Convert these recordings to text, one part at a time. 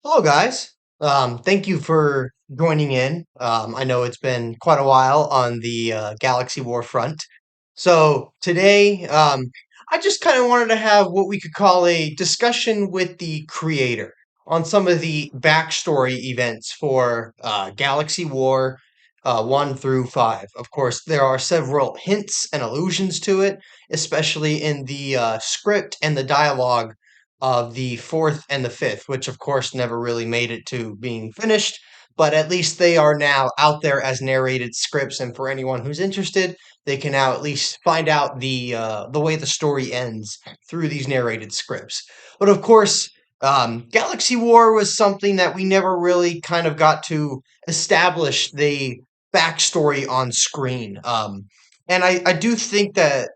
Hello, guys. Thank you for joining in. I know it's been quite a while on the Galaxy War front. So today, I just kind of wanted to have what we could call a discussion with the creator on some of the backstory events for Galaxy War 1 through 5. Of course, there are several hints and allusions to it, especially in the script and the dialogue of the fourth and the fifth, which of course never really made it to being finished, but at least they are now out there as narrated scripts, and for anyone who's interested, they can now at least find out the way the story ends through these narrated scripts. But of course, Galaxy War was something that we never really kind of got to establish the backstory on screen. And I do think that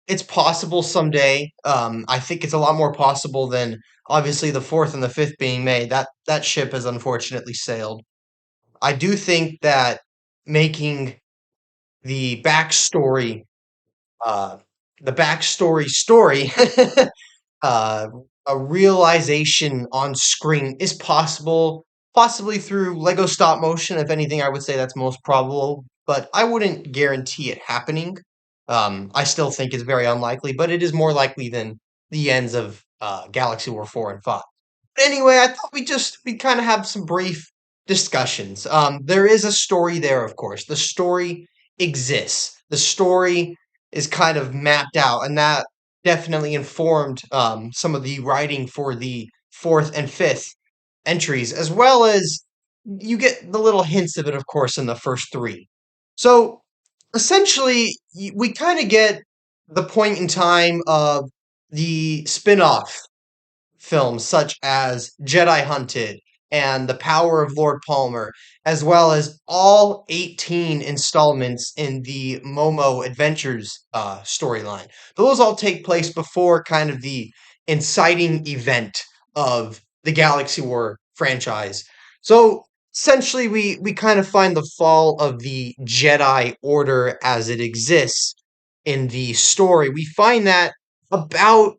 it's possible someday. I think it's a lot more possible than obviously the fourth and the fifth being made. That ship has unfortunately sailed. I do think that making the backstory, uh, the backstory story, uh, a realization on screen is possible, possibly through Lego stop motion. If anything, I would say that's most probable, but I wouldn't guarantee it happening. I still think it's very unlikely, but it is more likely than the ends of Galaxy War 4 and 5. But anyway, I thought we kind of have some brief discussions. There is a story there, of course. The story exists. The story is kind of mapped out, and that definitely informed some of the writing for the fourth and fifth entries, as well as you get the little hints of it, of course, in the first three. So essentially, we kind of get the point in time of the spin off films such as Jedi Hunted and The Power of Lord Palmer, as well as all 18 installments in the Momo Adventures storyline. Those all take place before kind of the inciting event of the Galaxy War franchise. So essentially, we kind of find the fall of the Jedi Order as it exists in the story. We find that about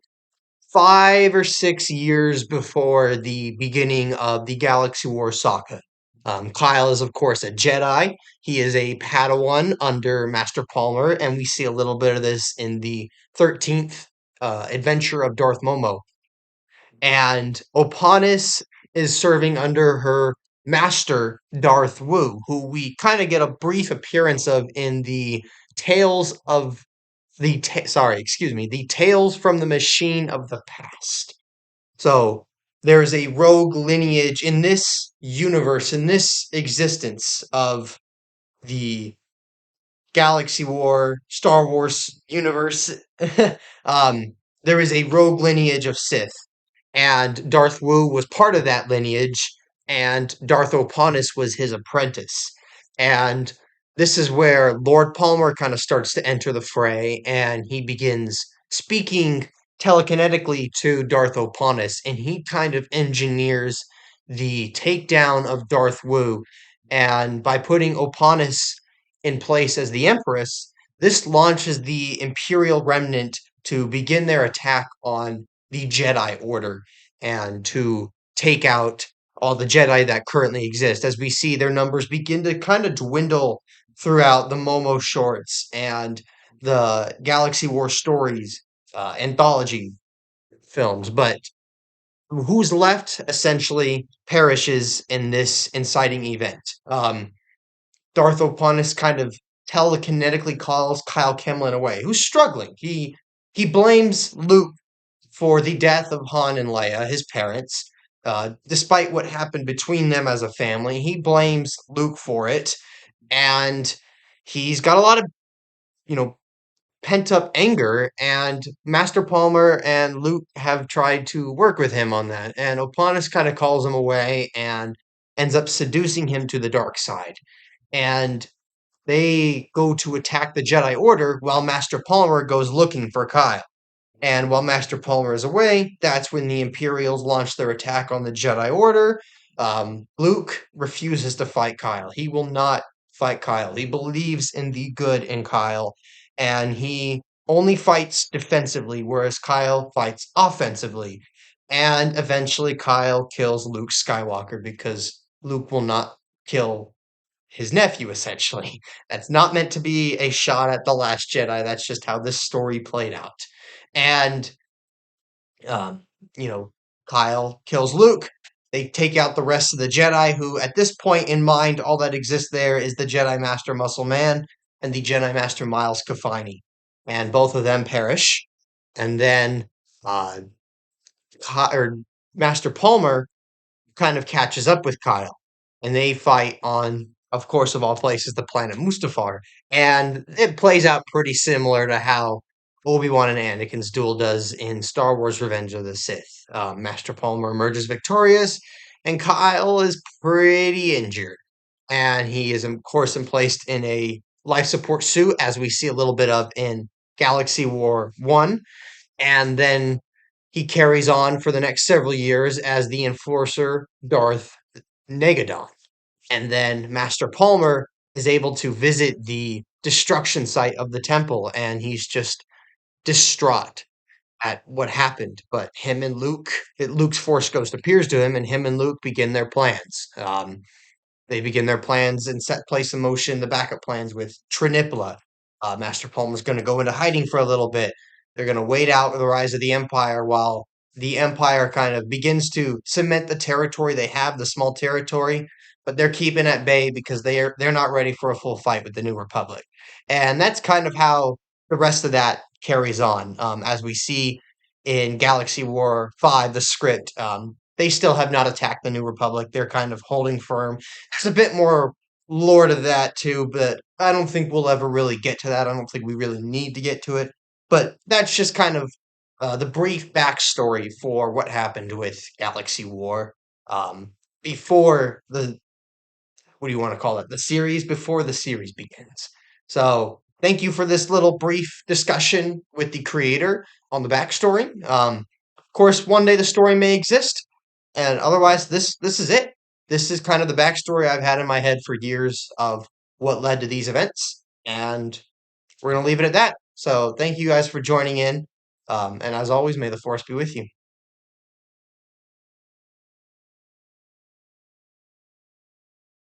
5 or 6 years before the beginning of the Galaxy War saga. Kyle is, of course, a Jedi. He is a Padawan under Master Palmer, and we see a little bit of this in the 13th adventure of Darth Momo. And Oponis is serving under her master, Darth Wu, who we kind of get a brief appearance of in the Tales of the Tales from the Machine of the Past. So there's a rogue lineage in this universe, in this existence of the Galaxy War, Star Wars universe. um, there is a rogue lineage of Sith, and Darth Wu was part of that lineage, and Darth Oponus was his apprentice. And this is where Lord Palmer kind of starts to enter the fray, and he begins speaking telekinetically to Darth Oponus, and he kind of engineers the takedown of Darth Wu. And by putting Oponus in place as the Empress, this launches the Imperial Remnant to begin their attack on the Jedi Order and to take out all the Jedi that currently exist. As we see their numbers begin to kind of dwindle throughout the Momo shorts and the Galaxy War Stories anthology films. But who's left essentially perishes in this inciting event. Darth Oponus kind of telekinetically calls Kyle Kemlin away, who's struggling. He blames Luke for the death of Han and Leia, his parents. Despite what happened between them as a family, he blames Luke for it, and he's got a lot of, you know, pent up anger. And Master Palmer and Luke have tried to work with him on that, and Oponus kind of calls him away and ends up seducing him to the dark side. And they go to attack the Jedi Order while Master Palmer goes looking for Kyle. And while Master Palmer is away, that's when the Imperials launch their attack on the Jedi Order. Luke refuses to fight Kyle. He will not fight Kyle. He believes in the good in Kyle, and he only fights defensively, whereas Kyle fights offensively. And eventually Kyle kills Luke Skywalker because Luke will not kill his nephew, essentially. That's not meant to be a shot at The Last Jedi. That's just how this story played out. And, um, you know, Kyle kills Luke. They take out the rest of the Jedi, who, at this point in mind, all that exists there is the Jedi Master Muscle Man and the Jedi Master Miles Kafani. And both of them perish. And then uh, or Master Palmer kind of catches up with Kyle, and they fight on, of course, of all places, the planet Mustafar. And it plays out pretty similar to how Obi-Wan and Anakin's duel does in Star Wars Revenge of the Sith. Master Palmer emerges victorious, and Kyle is pretty injured. And he is, of course, placed in a life support suit, as we see a little bit of in Galaxy War 1. And then he carries on for the next several years as the enforcer Darth Negadon. And then Master Palmer is able to visit the destruction site of the temple, and he's just distraught at what happened. But him and Luke's Force Ghost appears to him, and him and Luke begin their plans. They begin their plans and set place in motion the backup plans with Trinipla. Master Palmer's going to go into hiding for a little bit. They're going to wait out the rise of the Empire while the Empire kind of begins to cement the territory they have, the small territory, but they're keeping at bay because they're not ready for a full fight with the New Republic. And that's kind of how the rest of that carries on. As we see in Galaxy War 5, the script, they still have not attacked the New Republic. They're kind of holding firm. There's a bit more lore to that too, but I don't think we'll ever really get to that. I don't think we really need to get to it. But that's just kind of the brief backstory for what happened with Galaxy War before the, what do you want to call it? The series, before the series begins. So thank you for this little brief discussion with the creator on the backstory. Of course, one day the story may exist, and otherwise, this is it. This is kind of the backstory I've had in my head for years of what led to these events, and we're gonna leave it at that. So thank you guys for joining in, and as always, may the force be with you.